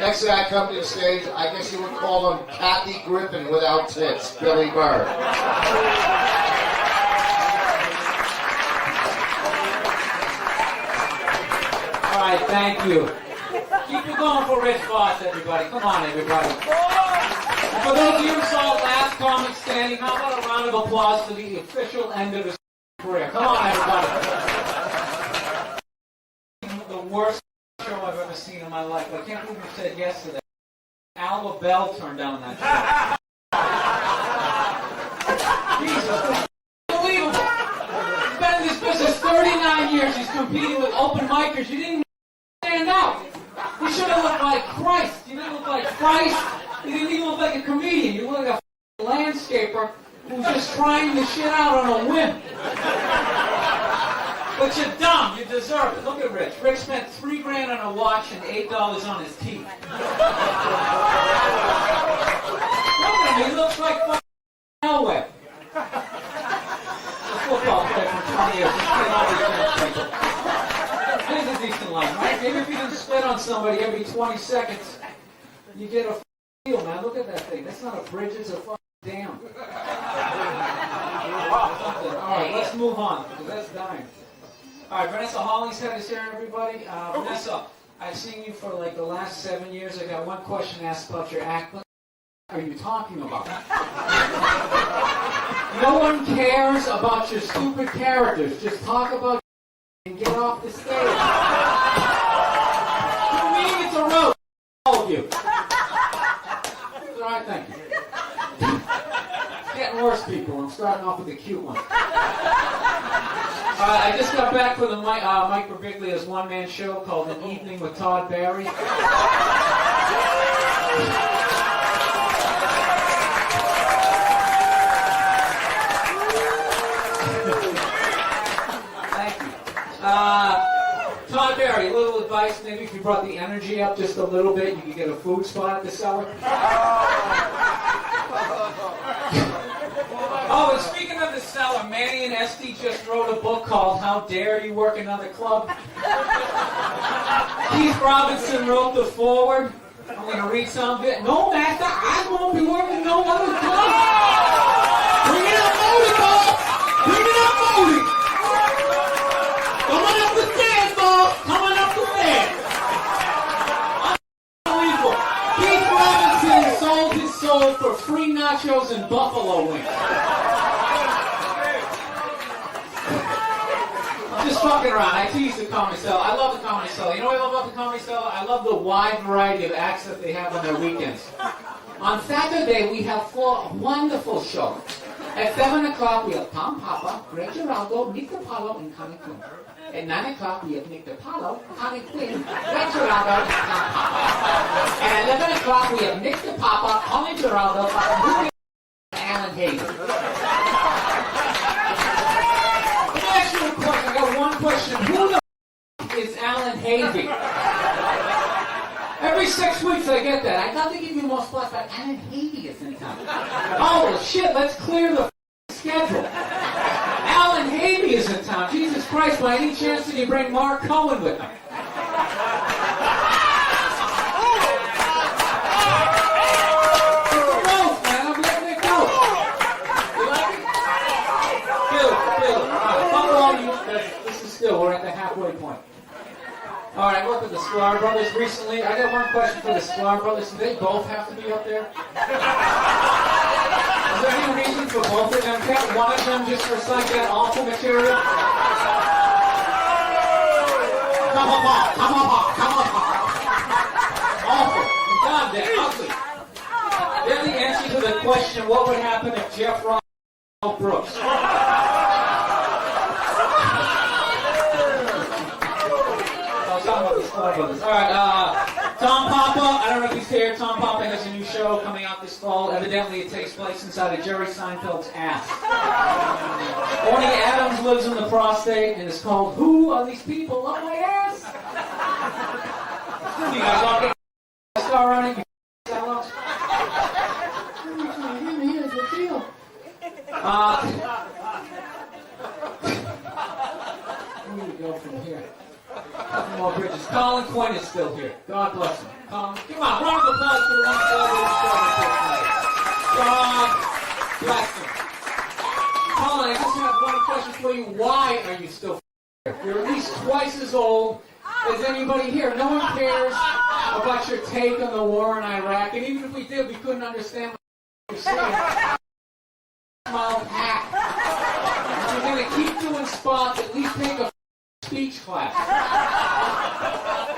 Next guy coming to the stage, I guess you would call him Kathy Griffin without tits, Billy Burr. All right, thank you. Keep it going for Rich Voss, everybody. Come on, everybody. And for those of you who saw last comic standing, how about a round of applause for the official end of his career? Come on, everybody. The worst show I've ever seen in my life. I can't believe you said yes to that. Al LaBelle turned down that show. Jesus, unbelievable. He's been in this business 39 years. He's competing with open micers. You didn't stand out. You should have looked like Christ. You didn't look like Christ. You didn't even look like a comedian. You look like a landscaper who's just trying the shit out on a whim. But you're dumb. You deserve it. Look at Rich. Rich spent $3 grand on a watch and $8 on his teeth. Look at him. He looks like Elway. A football player from 20 years. Just get all these people. Here's a decent line, right? Maybe if you didn't spit on somebody every 20 seconds, you get a deal, man. Look at that thing. That's not a bridge. It's a fucking dam. All right, let's move on, because that's dying. All right, Vanessa Hollingshead is here, everybody. Vanessa, I've seen you for like the last 7 years. I got one question asked about your act. What are you talking about? No one cares about your stupid characters. Just talk about and get off the stage. To me, it's a roast. All of you. All right, thank you. It's getting worse, people. I'm starting off with the cute one. I just got back from the Mike Birbiglia's one-man show called An Evening with Todd Barry. Thank you. Todd Barry, a little advice, maybe if you brought the energy up just a little bit, you could get a food spot at the cellar. Oh, and speaking of the cellar, Manny and Esty just wrote a book called How Dare You Work Another Club? Keith Robinson wrote the foreword. I'm going to read some of it. No, master, I won't be working no other club. Bring it up, Modi, boss. Bring it up, Modi. Coming up the stairs, boss. Coming up the stairs. Unbelievable. Keith Robinson sold his soul for free nachos and buffalo wings. Just fucking around. I tease the Comedy Cellar. I love the Comedy Cellar. You know what I love about the Comedy Cellar? I love the wide variety of acts that they have on their weekends. On Saturday, we have 4 wonderful shows. At 7 o'clock, we have Tom Papa, Greg Giraldo, Nick DiPaolo, and Connie Quinn. At 9 o'clock, we have Nick DiPaolo, Connie Quinn, Greg Giraldo, and Tom Papa. And at 11 o'clock, we have Nick DiPapa, Connie Giraldo, and Alan Hayden. I got one question. Who the is Alan Havey? Every 6 weeks I get that. I thought they give you more spots, but Alan Havey is in town. Oh, shit, let's clear the schedule. Alan Havey is in town. Jesus Christ, by any chance did you bring Mark Cohen with him? We're at the halfway point. All right, look at the Sklar brothers recently. I got one question for the Sklar brothers. Do they both have to be up there? Is there any reason for both of them? Can't one of them just recite that awful material? Come on, come on, come on. Awful. Goddamn, ugly. Then the answer to the question, what would happen if Jeff Ross and Mel Brooks? Alright, Tom Papa, I don't know if he's here. Tom Papa has a new show coming out this fall. Evidently it takes place inside of Jerry Seinfeld's ass. Orny Adams lives in the prostate and it's called Who Are These People Up My Ass? You guys all get a star on it? Sellouts? Here's the deal. Where do we go from here? More bridges. Colin Quinn is still still here. God bless him. Come on, round of applause for the one God bless him. Colin, I just have one question for you. Why are you still here? You're at least twice as old as anybody here. No one cares about your take on the war in Iraq, and even if we did, we couldn't understand what you're saying. Smile pack. If you're going to keep doing spots, at least take a speech class.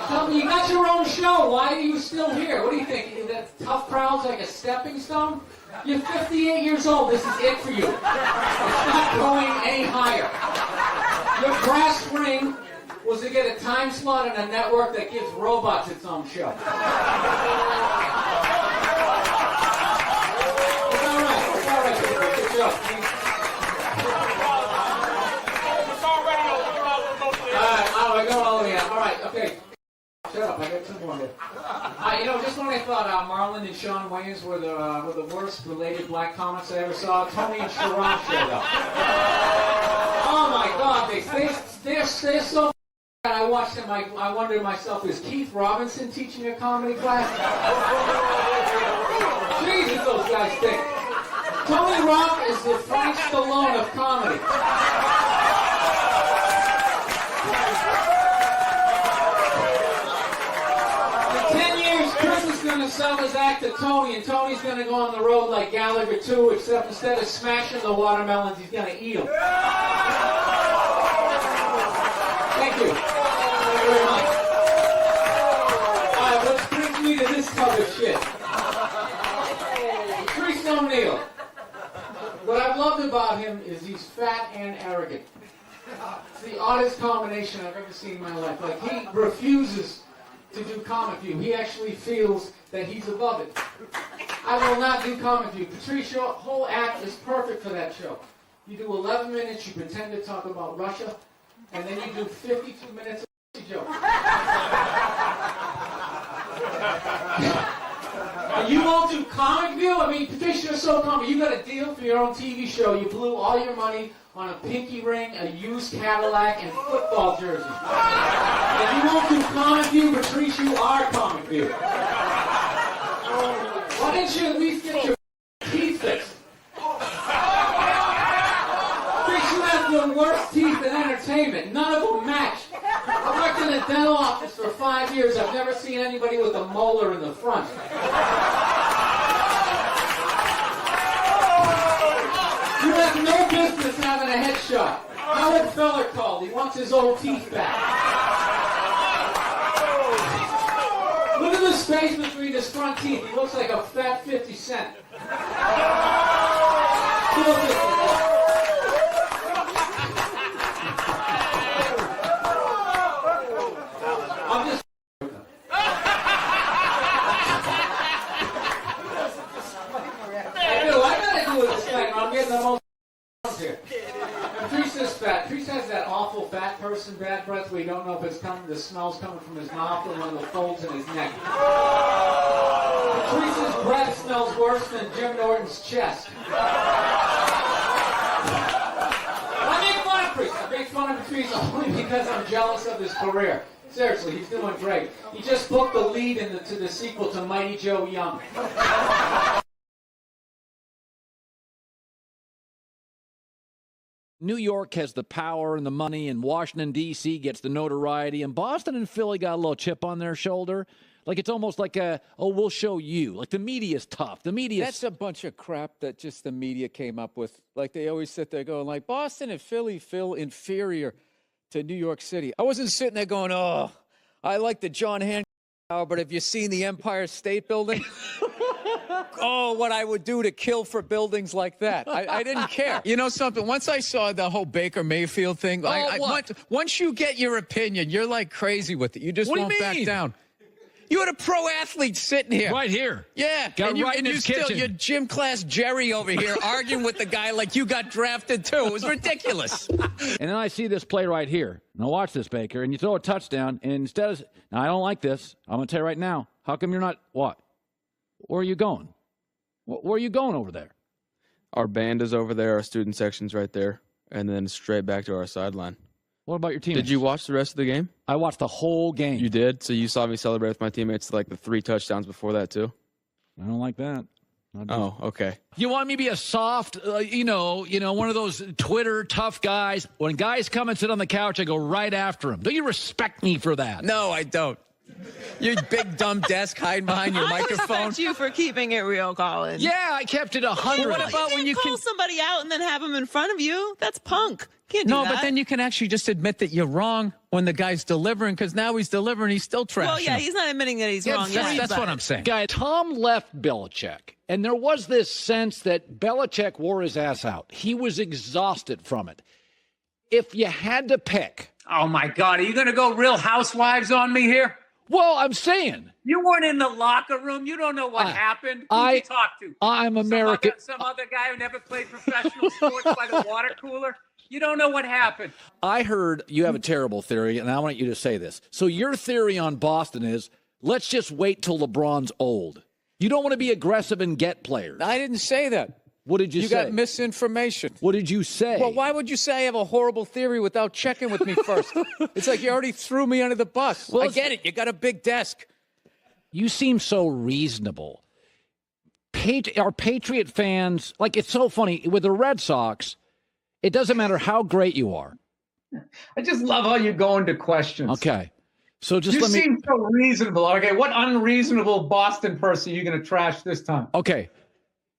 Tell me, you got your own show. Why are you still here? What do you think? That tough crowd's like a stepping stone? You're 58 years old. This is it for you. It's not going any higher. Your brass ring was to get a time slot in a network that gives robots its own show. It's all right. It's all right. Good job. All right, go all the way out. All right, okay. Shut up, I got two more here. Just when I thought Marlon and Sean Wayans were the worst related black comics I ever saw, Tony and Sharon showed up. Oh my God, they're so. And I watched them. I wondered to myself, is Keith Robinson teaching a comedy class? Jesus, those guys think. Tony Rock is the Frank Stallone of comedy. Going to sell his act to Tony, and Tony's going to go on the road like Gallagher too, except instead of smashing the watermelons, he's going to eat them. Thank you. Thank you very much. All right, which brings me to this type of shit. Patrice O'Neill. What I've loved about him is he's fat and arrogant. It's the oddest combination I've ever seen in my life. Like, he refuses to do Comic View. He actually feels that he's above it. I will not do Comic View. Patrice, your whole act is perfect for that show. You do 11 minutes, you pretend to talk about Russia, and then you do 52 minutes of jokes. And you won't do Comic View? I mean, Patrice, you're so comic. You got a deal for your own TV show. You blew all your money on a pinky ring, a used Cadillac, and football jerseys. And you won't do Comic View, Patrice, you are Comic View. Why didn't you at least get your teeth fixed? Patrice, you have the worst teeth in entertainment. None of them match. I worked in a dental office for 5 years. I've never seen anybody with a molar in the front. You have no business having a headshot. Howard Feller called. He wants his old teeth back. Look at the space between his front teeth. He looks like a fat 50 Cent. I'm just... I gotta do this thing. I'm getting the most here. Patrice is fat. Patrice has that awful fat person bad breath where you don't know if it's coming, the smell's coming from his mouth or one of the folds in his neck. Patrice's breath smells worse than Jim Norton's chest. I make fun of Patrice. I make fun of Patrice only because I'm jealous of his career. Seriously, he's doing great. He just booked the lead to the sequel to Mighty Joe Young. New York has the power and the money, and Washington, D.C. gets the notoriety, and Boston and Philly got a little chip on their shoulder. Like, it's almost like we'll show you. Like, the media's tough. The media's... That's a bunch of crap that just the media came up with. Like, they always sit there going, like, Boston and Philly feel inferior to New York City. I wasn't sitting there going, oh, I like the John Hancock Tower, but have you seen the Empire State Building? Oh, what I would do to kill for buildings like that. I didn't care. You know something? Once I saw the whole Baker Mayfield thing, once you get your opinion, you're like crazy with it. You just won't back down. You had a pro athlete sitting here. Right here. Yeah. Got right in his kitchen. You're gym class Jerry over here arguing with the guy like you got drafted too. It was ridiculous. And then I see this play right here. Now watch this, Baker. And you throw a touchdown, and instead of... Now, I don't like this. I'm going to tell you right now. How come you're not... What? Where are you going? Where are you going over there? Our band is over there. Our student section's right there. And then straight back to our sideline. What about your teammates? Did you watch the rest of the game? I watched the whole game. You did? So you saw me celebrate with my teammates like the 3 touchdowns before that too? I don't like that. Oh, okay. You want me to be a soft, one of those Twitter tough guys? When guys come and sit on the couch, I go right after them. Don't you respect me for that? No, I don't. Your big dumb desk hiding behind your I microphone. respect you for keeping it real, Colin. Yeah, I kept it 100. What about when you call somebody out and then have them in front of you? That's punk. Can't do No, that. but then you can actually just admit that you're wrong when the guy's delivering, because now he's delivering, he's still trashing. Well, yeah, he's not admitting that he's wrong. yet, That's but- what I'm saying. Guy, Tom left Belichick, and there was this sense that Belichick wore his ass out. He was exhausted from it. If you had to pick. Oh, my God. Are you going to go Real Housewives on me here? Well, I'm saying. You weren't in the locker room. You don't know what happened. Who did you talk to? I'm American. Some other guy who never played professional sports by the water cooler? You don't know what happened. I heard you have a terrible theory, and I want you to say this. So your theory on Boston is, let's just wait till LeBron's old. You don't want to be aggressive and get players. I didn't say that. What did you say? You got misinformation. What did you say? Well, why would you say I have a horrible theory without checking with me first? It's like you already threw me under the bus. Well, I get it. You got a big desk. You seem so reasonable. Our Patriot fans, like, it's so funny. With the Red Sox, it doesn't matter how great you are. I just love how you go into questions. Okay. So just You let me. seem so reasonable. Okay, what unreasonable Boston person are you going to trash this time? Okay.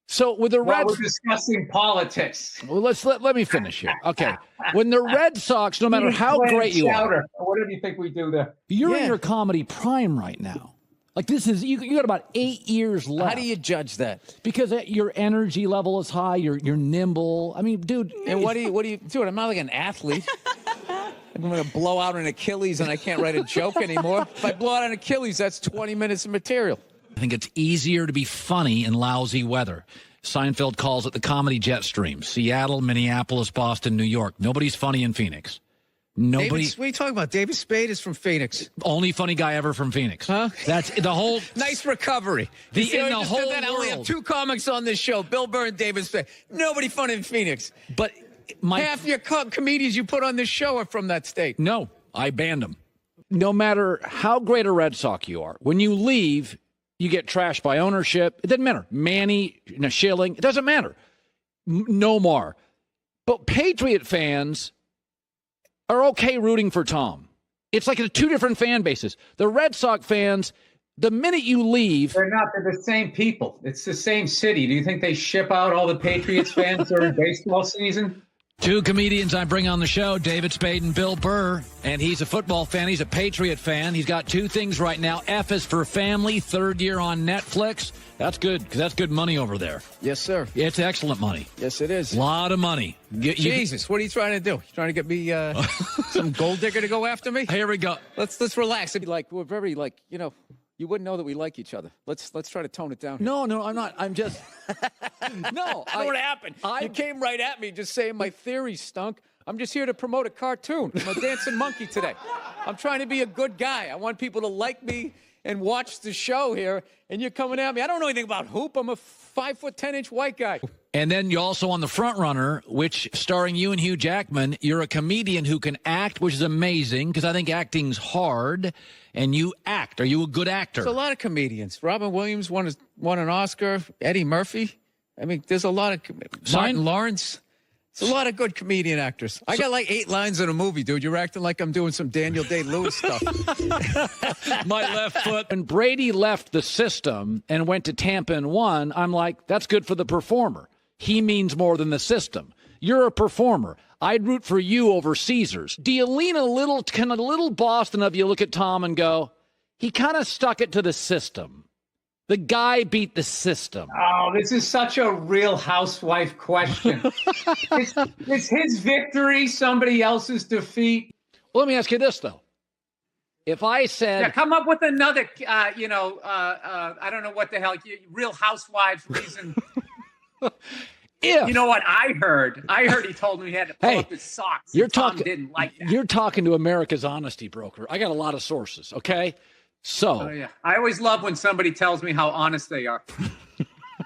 So with the While Red we're discussing politics. Well, let me finish here. Okay. When the Red Sox, no matter how great you are, Whatever you think we do there. you're in your comedy prime right now. Like, this is, you got about 8 years left. How do you judge that? Because your energy level is high. You're nimble. I mean, dude. And what do you do? I'm not like an athlete. I'm going to blow out an Achilles and I can't write a joke anymore. If I blow out an Achilles, that's 20 minutes of material. I think it's easier to be funny in lousy weather. Seinfeld calls it the comedy jet stream. Seattle, Minneapolis, Boston, New York. Nobody's funny in Phoenix. Nobody. What are you talking about? David Spade is from Phoenix. Only funny guy ever from Phoenix. Huh? That's the whole. Nice recovery. In the I whole only have world. 2 comics on this show, Bill Burr and David Spade. Nobody funny in Phoenix. But half your comedians you put on this show are from that state. No, I banned them. No matter how great a Red Sox you are, when you leave, you get trashed by ownership. It doesn't matter. Manny, Schilling, it doesn't matter. No more. But Patriot fans are okay rooting for Tom. It's like 2 different fan bases. The Red Sox fans, the minute you leave. They're not. They're the same people. It's the same city. Do you think they ship out all the Patriots fans during baseball season? 2 comedians I bring on the show, David Spade and Bill Burr, and he's a football fan. He's a Patriot fan. He's got 2 things right now. F is for Family, 3rd year on Netflix. That's good, because that's good money over there. Yes, sir. It's excellent money. Yes, it is. A lot of money. Jesus, what are you trying to do? You trying to get me some gold digger to go after me? Here we go. Let's relax. It'd be like we're very you wouldn't know that we like each other. Let's try to tone it down. No, I'm not. I'm just. No, I know what happened. You came right at me just saying my theory stunk. I'm just here to promote a cartoon. I'm a dancing monkey today. I'm trying to be a good guy. I want people to like me and watch the show here, and you're coming at me. I don't know anything about hoop. I'm a 5'10" white guy. And then you're also on The Front Runner, which starring you and Hugh Jackman. You're a comedian who can act, which is amazing because I think acting's hard. And you act. Are you a good actor? There's a lot of comedians. Robin Williams won an Oscar. Eddie Murphy. I mean, there's a lot of Martin Lawrence. There's a lot of good comedian actors. I got like 8 lines in a movie, dude. You're acting like I'm doing some Daniel Day-Lewis stuff. My left foot. When Brady left the system and went to Tampa and won, I'm like, that's good for the performer. He means more than the system. You're a performer. I'd root for you over Caesars. Do you lean can a little Boston of you look at Tom and go, he kind of stuck it to the system. The guy beat the system. Oh, this is such a Real Housewife question. Is his victory somebody else's defeat? Well, let me ask you this, though. If I said... Yeah, come up with another, I don't know what the hell, Real Housewives reason. You know what I heard? He told me he had to pull up his socks. Tom didn't like that. You're talking to America's honesty broker. I got a lot of sources, okay? So. Oh, yeah. I always love when somebody tells me how honest they are.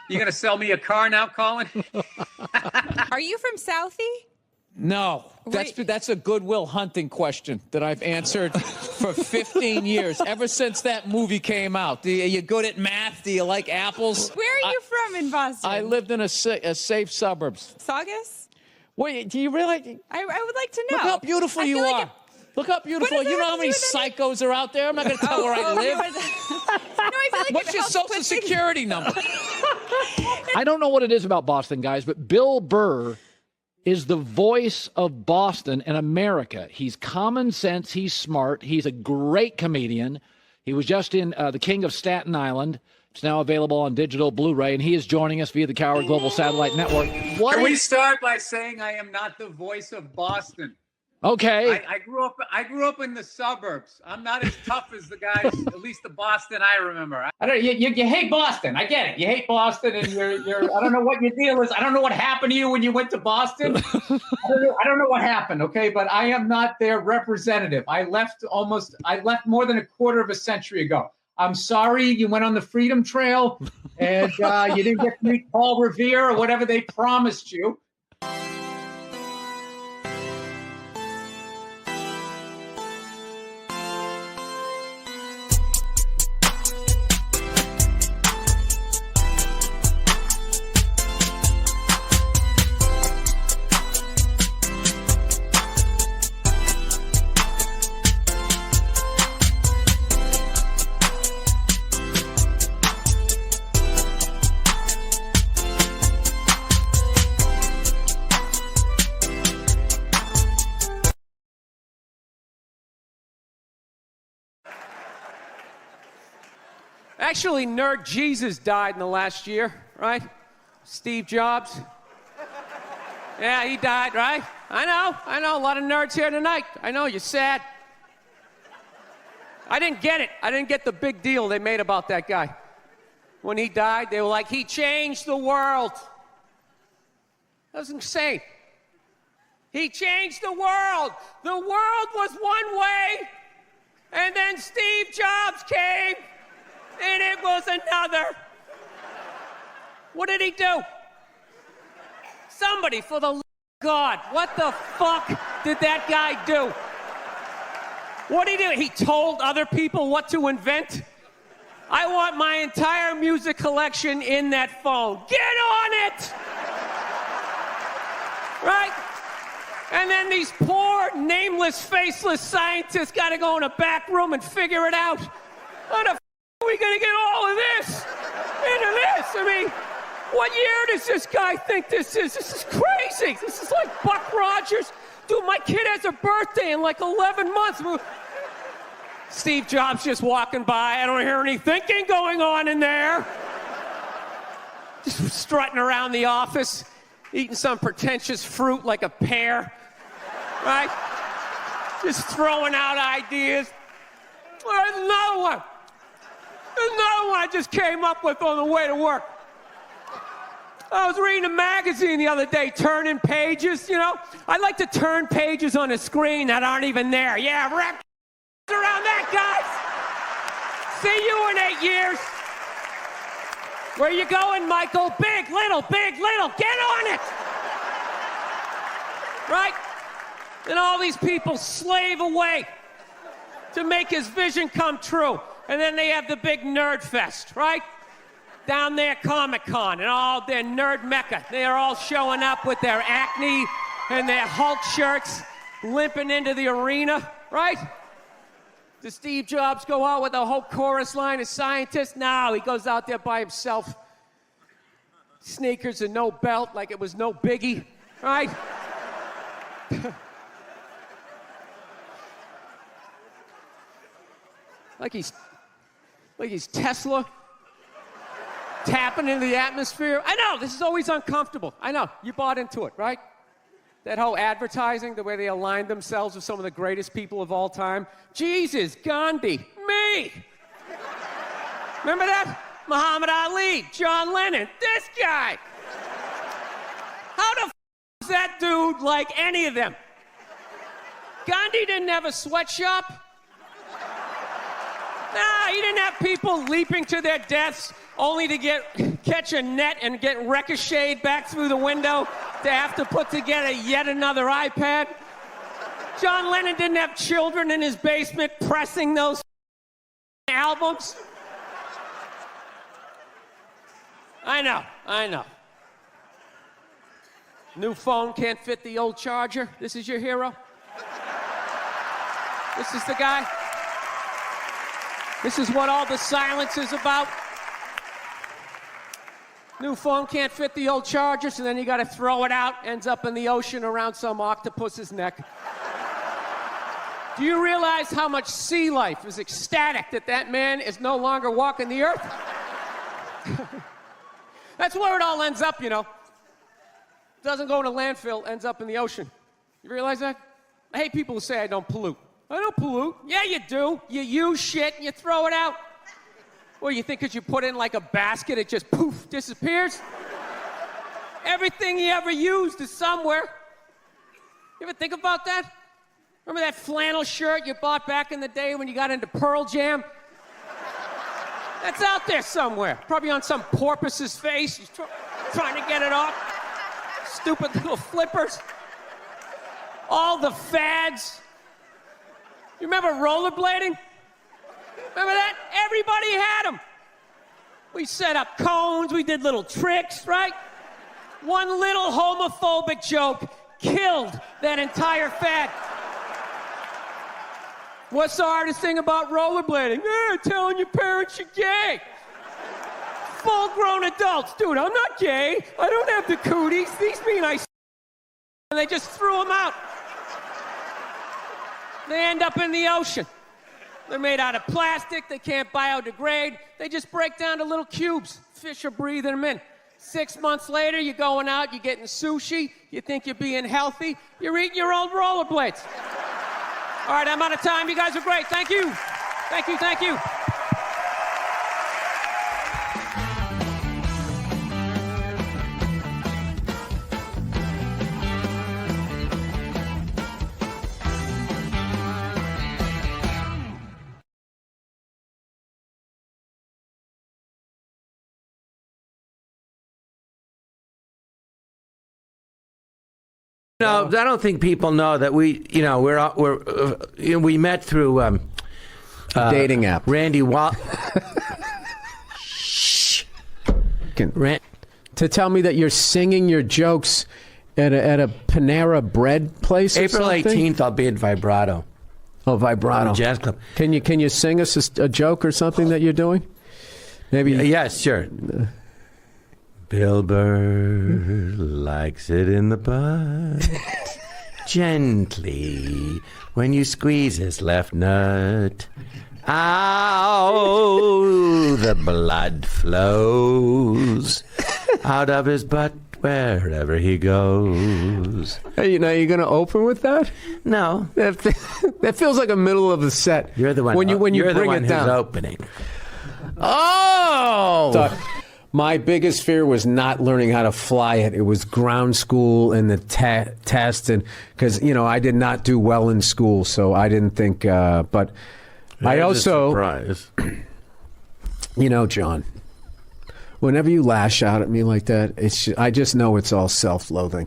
You going to sell me a car now, Colin? Are you from Southie? No, that's a Goodwill Hunting question that I've answered for 15 years, ever since that movie came out. Are you good at math? Do you like apples? Where are you from in Boston? I lived in a safe suburbs. Saugus? Wait, do you really? I would like to know. Look how beautiful you are. Look how beautiful. You know how many psychos are out there? I'm not going to tell where I live. No, I feel like What's your social security number? I don't know what it is about Boston, guys, but Bill Burr is the voice of Boston and America. He's common sense. He's smart. He's a great comedian. He was just in The King of Staten Island. It's now available on digital Blu-ray, and he is joining us via the Coward Global Satellite Network. Can we start by saying I am not the voice of Boston? Okay. I grew up in the suburbs. I'm not as tough as the guys, at least the Boston I remember. You hate Boston. I get it. You hate Boston, and you're. I don't know what your deal is. I don't know what happened to you when you went to Boston. I don't know what happened. Okay, but I am not their representative. I left more than a quarter of a century ago. I'm sorry you went on the Freedom Trail, and you didn't get to meet Paul Revere or whatever they promised you. Actually, Nerd Jesus died in the last year, right? Steve Jobs. Yeah, he died, right? I know, a lot of nerds here tonight. I know, you're sad. I didn't get it. I didn't get the big deal they made about that guy. When he died, they were like, he changed the world. That was insane. He changed the world. The world was one way, and then Steve Jobs came, and it was another. What did he do? Somebody, for the love of God, what the fuck did that guy do? What did he do? He told other people what to invent? I want my entire music collection in that phone. Get on it! Right? And then these poor, nameless, faceless scientists got to go in a back room and figure it out. How the f*** are we going to get all of this into this? I mean, what year does this guy think this is? This is crazy. This is like Buck Rogers. Dude, my kid has a birthday in like 11 months. Steve Jobs just walking by. I don't hear any thinking going on in there. Just strutting around the office, eating some pretentious fruit like a pear, right? Just throwing out ideas. There's another one. There's another one I just came up with on the way to work. I was reading a magazine the other day, turning pages, you know? I like to turn pages on a screen that aren't even there. Yeah, wrap around that, guys. See you in 8 years. Where you going, Michael? Big, little, get on it. Right? And all these people slave away to make his vision come true. And then they have the big nerd fest, right? Down there, Comic-Con, and all their nerd mecca. They're all showing up with their Acne and their Hulk shirts, limping into the arena, right? Does Steve Jobs go out with a whole chorus line of scientists? No, he goes out there by himself. Sneakers and no belt, like it was no biggie, right? like he's Tesla. Tapping into the atmosphere. I know, this is always uncomfortable. I know, you bought into it, right? That whole advertising, the way they aligned themselves with some of the greatest people of all time. Jesus, Gandhi, me. Remember that? Muhammad Ali, John Lennon, this guy. How the f*** is that dude like any of them? Gandhi didn't have a sweatshop. Nah, he didn't have people leaping to their deaths only to get catch a net and get ricocheted back through the window to have to put together yet another iPad. John Lennon didn't have children in his basement pressing those albums. I know. New phone can't fit the old charger. This is your hero? This is the guy? This is what all the silence is about? New phone can't fit the old charger, so then you gotta throw it out, ends up in the ocean around some octopus's neck. Do you realize how much sea life is ecstatic that that man is no longer walking the earth? That's where it all ends up, you know. Doesn't go in a landfill, ends up in the ocean. You realize that? I hate people who say I don't pollute. I don't pollute. Yeah, you do. You use shit and you throw it out. Well, you think because you put it in like a basket, it just poof, disappears? Everything you ever used is somewhere. You ever think about that? Remember that flannel shirt you bought back in the day when you got into Pearl Jam? That's out there somewhere. Probably on some porpoise's face. He's trying to get it off. Stupid little flippers. All the fads. You remember rollerblading? Remember that? Everybody had them. We set up cones, we did little tricks, right? One little homophobic joke killed that entire fad. What's the hardest thing about rollerblading? Telling your parents you're gay. Full-grown adults. Dude, I'm not gay. I don't have the cooties. These mean I and they just threw them out. They end up in the ocean. They're made out of plastic. They can't biodegrade. They just break down to little cubes. Fish are breathing them in. 6 months later, you're going out, you're getting sushi. You think you're being healthy. You're eating your old rollerblades. All right, I'm out of time. You guys are great. Thank you. Thank you, thank you. No, I don't think people know that we met through dating app. Randy to tell me that you're singing your jokes at a Panera Bread place. April 18th, I'll be at Vibrato. Oh, Vibrato Jazz Club. Can you sing us a joke or something that you're doing? Maybe. Yes, sure. Bill Burr likes it in the butt, gently, when you squeeze his left nut. Ow, the blood flows out of his butt wherever he goes. Hey, you're going to open with that? No. That feels like a middle of the set. You're the one. When you you're bring the one it down. Who's opening. Oh! My biggest fear was not learning how to fly it. It was ground school and the test, and because I did not do well in school, so I didn't think. But I also, surprise. John, whenever you lash out at me like that, I just know it's all self-loathing.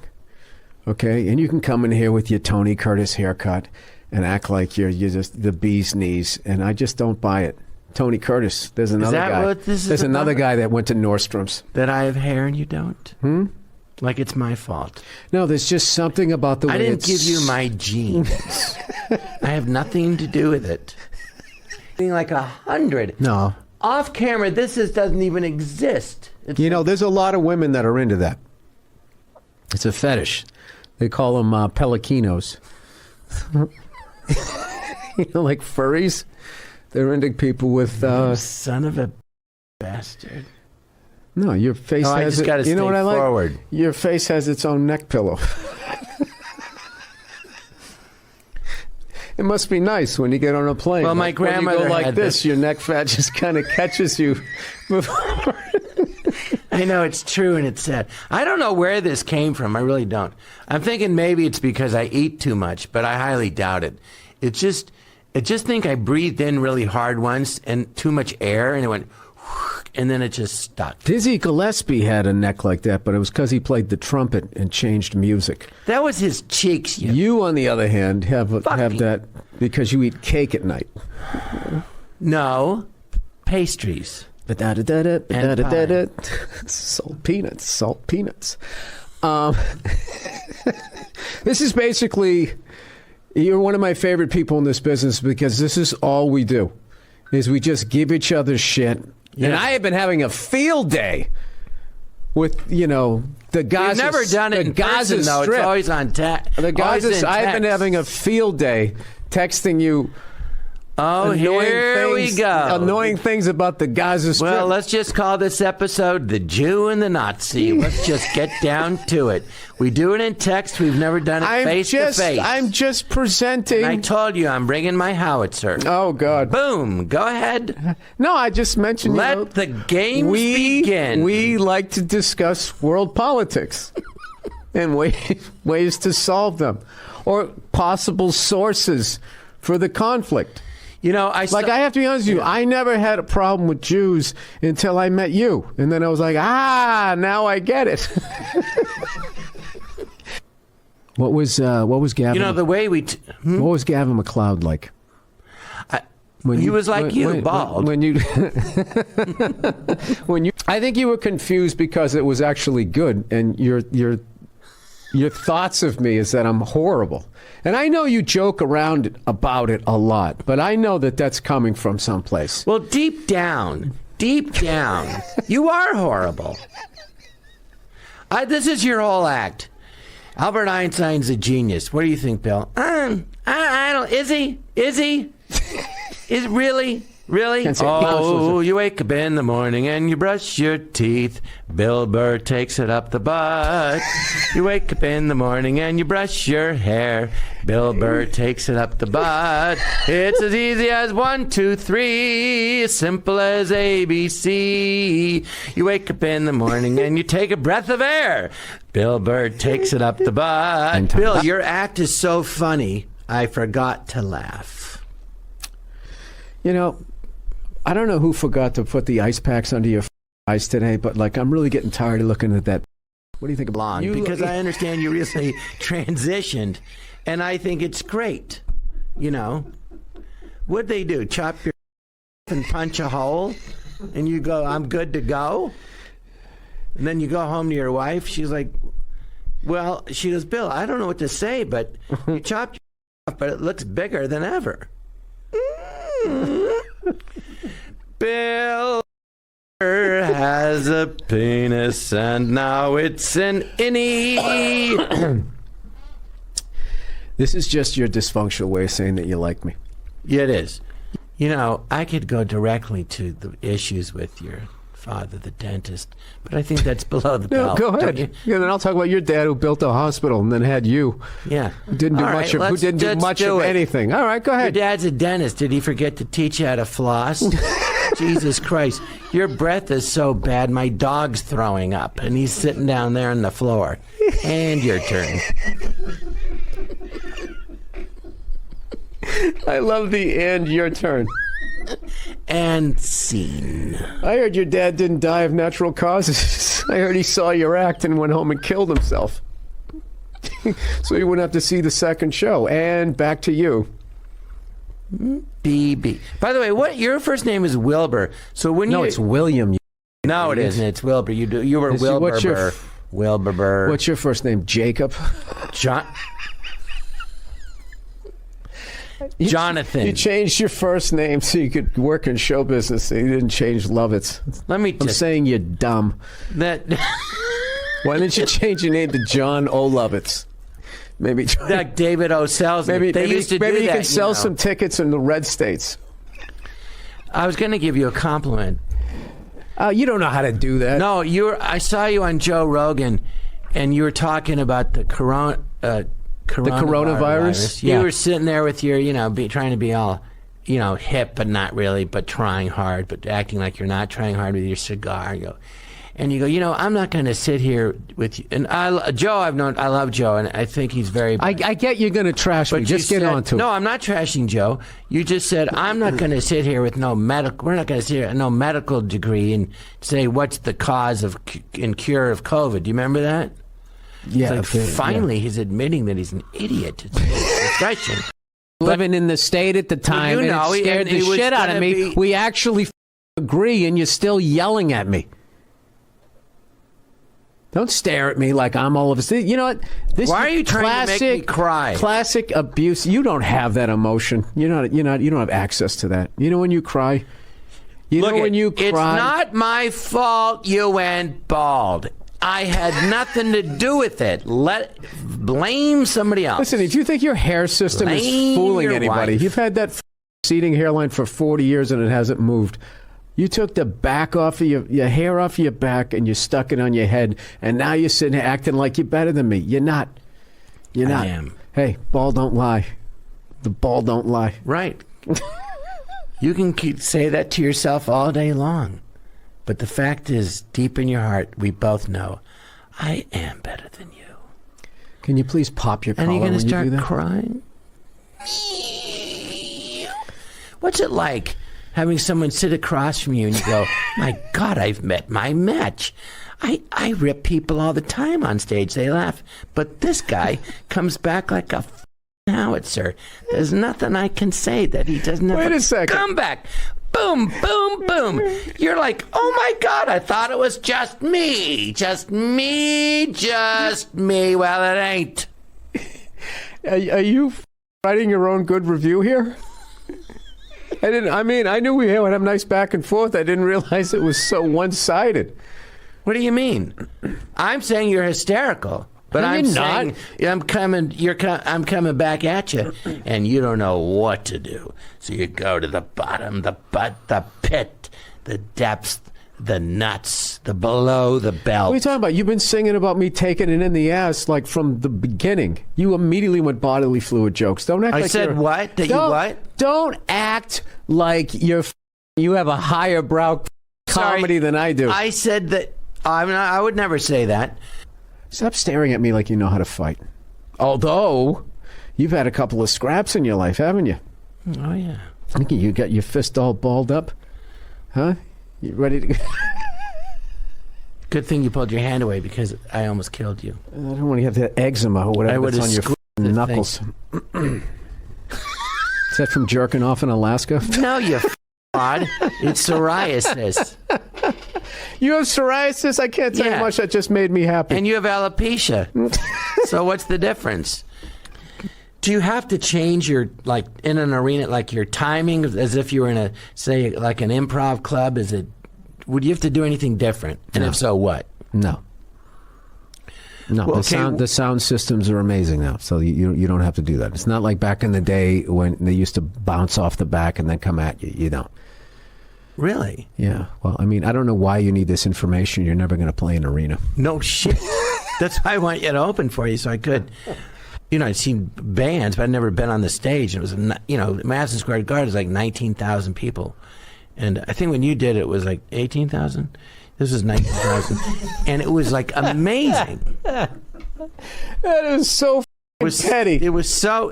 Okay, and you can come in here with your Tony Curtis haircut and act like you're just the bee's knees, and I just don't buy it. Tony Curtis. There's another guy. There's another guy that went to Nordstrom's. That I have hair and you don't? Like it's my fault. No, there's just something about the way I didn't give you my genes. I have nothing to do with it. Being like 100. No. Off camera, doesn't even exist. There's a lot of women that are into that. It's a fetish. They call them pelicanos. Like furries. They're into people with. Son of a bastard. No, your face has. I just got to stay forward. Like? Your face has its own neck pillow. It must be nice when you get on a plane. Well, my grandmother when you go like had this, your neck fat just kind of catches you. Before. I know, it's true and it's sad. I don't know where this came from. I really don't. I'm thinking maybe it's because I eat too much, but I highly doubt it. I just think I breathed in really hard once and too much air, and it went, and then it just stuck. Dizzy Gillespie had a neck like that, but it was because he played the trumpet and changed music. That was his cheeks. You, on the other hand, have that because you eat cake at night. No, pastries. Salt peanuts. This is basically, you're one of my favorite people in this business because this is all we do, is we just give each other shit. Yeah. And I have been having a field day with, the Gaza. We've never done it in person, though. It's always on text. I've been having a field day texting you. Oh, here we go. Annoying things about the Gaza Strip. Well, let's just call this episode The Jew and the Nazi. Let's just get down to it. We do it in text. We've never done it face to face. I'm just presenting. And I told you I'm bringing my howitzer. Oh, God. Boom. Go ahead. No, I just mentioned, Let the games begin. We like to discuss world politics and ways to solve them or possible sources for the conflict. I have to be honest with you. I never had a problem with Jews until I met you, and then I was like, now I get it. What was Gavin? The way we. What was Gavin McLeod like? He was like bald. When you, I think you were confused because it was actually good, and your thoughts of me is that I'm horrible. And I know you joke around about it a lot, but I know that that's coming from someplace. Well, deep down, you are horrible. This is your whole act. Albert Einstein's a genius. What do you think, Bill? I don't. Is he? Is it really? Really? Oh, you wake up in the morning and you brush your teeth. Bill Burr takes it up the butt. You wake up in the morning and you brush your hair. Bill Burr takes it up the butt. It's as easy as 1, 2, 3, as simple as ABC. You wake up in the morning and you take a breath of air. Bill Burr takes it up the butt. Bill, your act is so funny, I forgot to laugh. I don't know who forgot to put the ice packs under your eyes today, but I'm really getting tired of looking at that. What do you think about it? Because I understand you recently transitioned, and I think it's great. What'd they do? Chop your and punch a hole, and you go, I'm good to go? And then you go home to your wife, she's like, well, she goes, Bill, I don't know what to say, but you chopped your off, but it looks bigger than ever. Bill has a penis and now it's an innie. This is just your dysfunctional way of saying that you like me. Yeah, it is. I could go directly to the issues with your father, the dentist, but I think that's below the belt. Go ahead. Yeah, then I'll talk about your dad who built a hospital and then had you. Yeah. Who didn't do much of anything. All right, go ahead. Your dad's a dentist. Did he forget to teach you how to floss? Jesus Christ. Your breath is so bad, my dog's throwing up, and he's sitting down there on the floor. And your turn. I love the "and your turn." And scene. I heard your dad didn't die of natural causes. I heard he saw your act and went home and killed himself. So you wouldn't have to see the second show. And back to you. BB. By the way, your first name is Wilbur. So when it's William. No, it isn't. It's Wilbur. You were Wilbur Burr. Wilbur Burr. What's your first name? Jacob? Jonathan. You changed your first name so you could work in show business. You didn't change Lovitz. I'm saying you're dumb. Why didn't you change your name to John O. Lovitz? Maybe like David O. Sells. Maybe you can sell some tickets in the red states. I was going to give you a compliment. You don't know how to do that. No, I saw you on Joe Rogan, and you were talking about the coronavirus. Yeah. You were sitting there with your, trying to be all, hip, but not really, but trying hard, but acting like you're not trying hard with your cigar. and you go, I'm not going to sit here with you. And I love Joe, and I think he's very. I get you're going to trash me. Just get on to it. No, I'm not trashing Joe. You just said I'm not going to sit here with no medical. We're not going to sit here with no medical degree and say what's the cause of and cure of COVID. Do you remember that? Yeah. Finally, he's admitting that he's an idiot. It's refreshing. Living in the state at the time, and it scared the shit out of me. We actually agree, and you're still yelling at me. Don't stare at me like I'm all of a sudden. You know what? Why are you trying to make me cry? Classic abuse. You don't have that emotion. You don't have access to that. You know when you cry? When you cry? It's not my fault you went bald. I had nothing to do with it. Blame somebody else. Listen, if you think your hair system is fooling anybody, you've had that receding hairline for 40 years and it hasn't moved. You took the back off of your hair off your back and you stuck it on your head, and now you're sitting here acting like you're better than me. You're not. You're not. I am. Hey, ball don't lie. The ball don't lie. Right. You can say that to yourself all day long. But the fact is, deep in your heart, we both know I am better than you. Can you please pop your collar when you do that? And you're going to start crying? What's it like having someone sit across from you and you go, my God, I've met my match. I rip people all the time on stage. They laugh. But this guy comes back like a howitzer. There's nothing I can say that he doesn't have a comeback. Boom, boom, boom. You're like, oh my God, I thought it was just me. Just me, just me. Well, it ain't. Are you writing your own good review here? I knew we would have nice back and forth. I didn't realize it was so one-sided. What do you mean? I'm saying you're hysterical. But I'm saying I'm coming back at you, and you don't know what to do. So you go to the bottom, the butt, the pit, the depths, the nuts, the below the belt. What are you talking about? You've been singing about me taking it in the ass like from the beginning. You immediately went bodily fluid jokes. Don't act like I said what? That you what? Don't act like you have a higher brow comedy than I do. I said that. I would never say that. Stop staring at me like you know how to fight. Although, you've had a couple of scraps in your life, haven't you? Oh, yeah. I think you got your fist all balled up. Huh? You ready to go? Good thing you pulled your hand away because I almost killed you. I don't want to have that eczema or whatever that's on your knuckles. Is that from jerking off in Alaska? No, you fraud. It's psoriasis. You have psoriasis? I can't tell you much. That just made me happy. And you have alopecia. So what's the difference? Do you have to change your, like, in an arena, like your timing, as if you were in say, like an improv club? Would you have to do anything different? And if so, what? No. No, well, the sound systems are amazing now, so you don't have to do that. It's not like back in the day when they used to bounce off the back and then come at you. You don't. Really? Yeah. Well, I don't know why you need this information. You're never going to play an arena. No shit. That's why I want you to open for you so I could. I'd seen bands, but I'd never been on the stage. It was, Madison Square Garden is like 19,000 people. And I think when you did it was like 18,000. This was 19,000. And it was like amazing. That is so petty. It was so.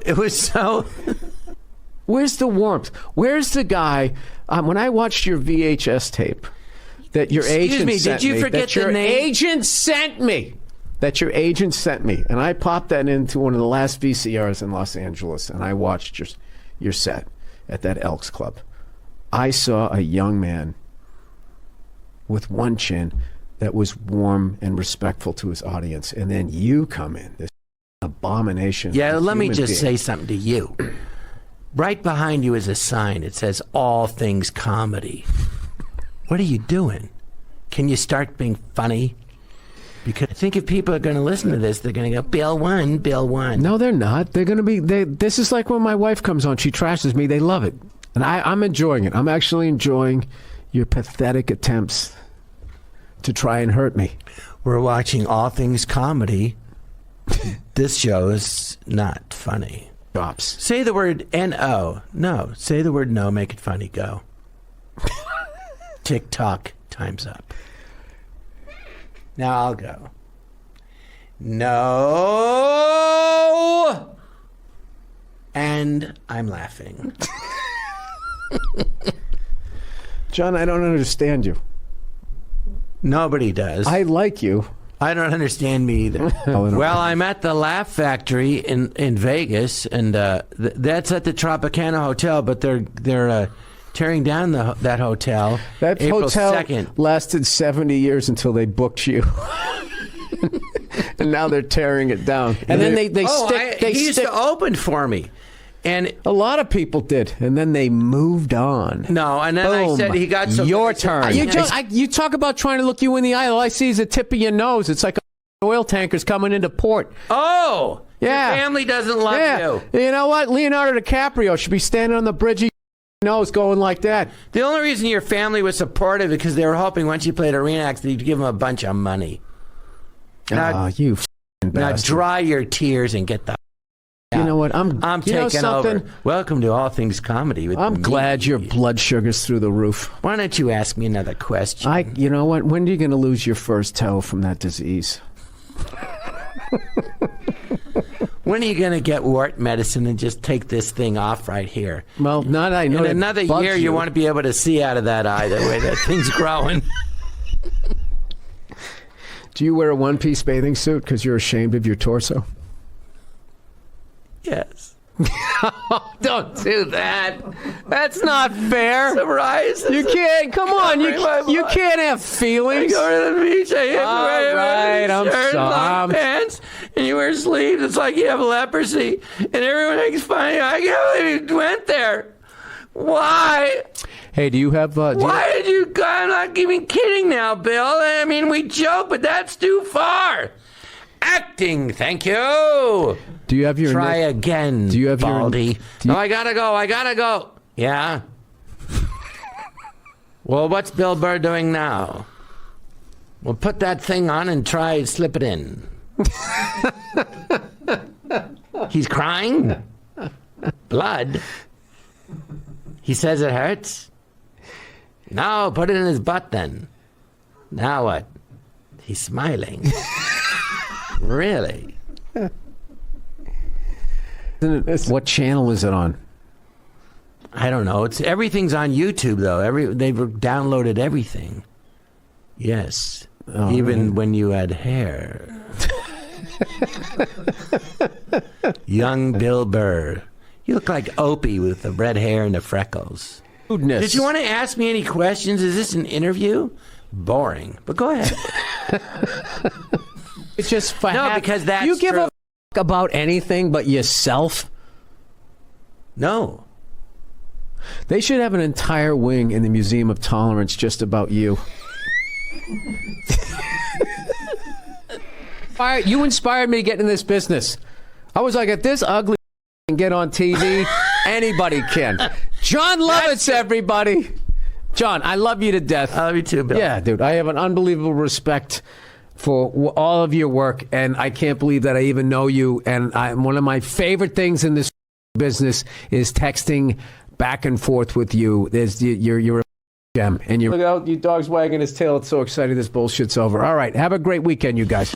Where's the warmth? Where's the guy? When I watched your VHS tape that your agent sent me. Did you forget the name? Agent sent me. That your agent sent me. And I popped that into one of the last VCRs in Los Angeles, and I watched your set at that Elks Club. I saw a young man with one chin that was warm and respectful to his audience. And then you come in, this abomination. Yeah, let me just say something to you. Right behind you is a sign. It says, all things comedy. What are you doing? Can you start being funny? Because I think if people are going to listen to this, they're going to go, Bill won, Bill won. No, they're not. They're going to be, this is like when my wife comes on, she trashes me, they love it. And I'm enjoying it. I'm actually enjoying your pathetic attempts to try and hurt me. We're watching All Things Comedy. This show is not funny. Drops. Say the word N-O. No. Say the word no, make it funny. Go. TikTok, time's up. Now I'll go. No. And I'm laughing. John, I don't understand you. Nobody does. I like you. I don't understand me either. Well, I'm at the Laugh Factory in Vegas, and that's at the Tropicana Hotel, but they're tearing down that hotel. That April hotel 2nd. lasted 70 years until they booked you. And now they're tearing it down. And then they used to open for me. And a lot of people did, and then they moved on. No, and then I said he got so your turn. You talk about trying to look you in the eye. All I see is the tip of your nose. It's like oil tankers coming into port. Oh, yeah. Your family doesn't love you. You know what? Leonardo DiCaprio should be standing on the bridge of your nose going like that. The only reason your family was supportive is because they were hoping once you played arena acts that you'd give them a bunch of money. Now, you f***ing now bastard. dry your tears and get the. You know what? I'm taking over. Welcome to All Things Comedy. I'm glad your blood sugar's through the roof. Why don't you ask me another question? You know what? When are you going to lose your first toe from that disease? When are you going to get wart medicine and just take this thing off right here? Well, not I know. In another year, you want to be able to see out of that eye the way that thing's growing. Do you wear a one-piece bathing suit because you're ashamed of your torso? Yes. Don't do that. That's not fair. Surprise. You can't. Come on. You can't have feelings. I go to the beach. I have All right. I'm shirt, long sorry. pants, and you wear sleeves. It's like you have leprosy, and everyone makes fun of you. I can't believe you went there. Why? Hey, do you have? Why did you? I'm not even kidding now, Bill. I mean, we joke, but that's too far. Acting, thank you. Do you have your try again? Do you have Baldy? No, I gotta go. Yeah. Well, what's Bill Burr doing now? Well, put that thing on and try slip it in. He's crying. Blood. He says it hurts. No, put it in his butt then. Now what? He's smiling. Really? What channel is it on? I don't know. Everything's on YouTube though. They've downloaded everything. Yes, even when you had hair. Young Bill Burr. You look like Opie with the red hair and the freckles. Rudeness. Did you want to ask me any questions? Is this an interview? Boring. But go ahead. It's just because that's you give true. a f- about anything but yourself. No. They should have an entire wing in the Museum of Tolerance just about you. You inspired me to get in this business. I was like, at this ugly and get on TV, anybody can. John Lovitz, everybody. John, I love you to death. I love you too, Bill. Yeah, dude. I have an unbelievable respect for all of your work, and I can't believe that I even know you. And one of my favorite things in this business is texting back and forth with you. You're a gem. And look out, your dog's wagging his tail. It's so exciting this bullshit's over. All right, have a great weekend, you guys.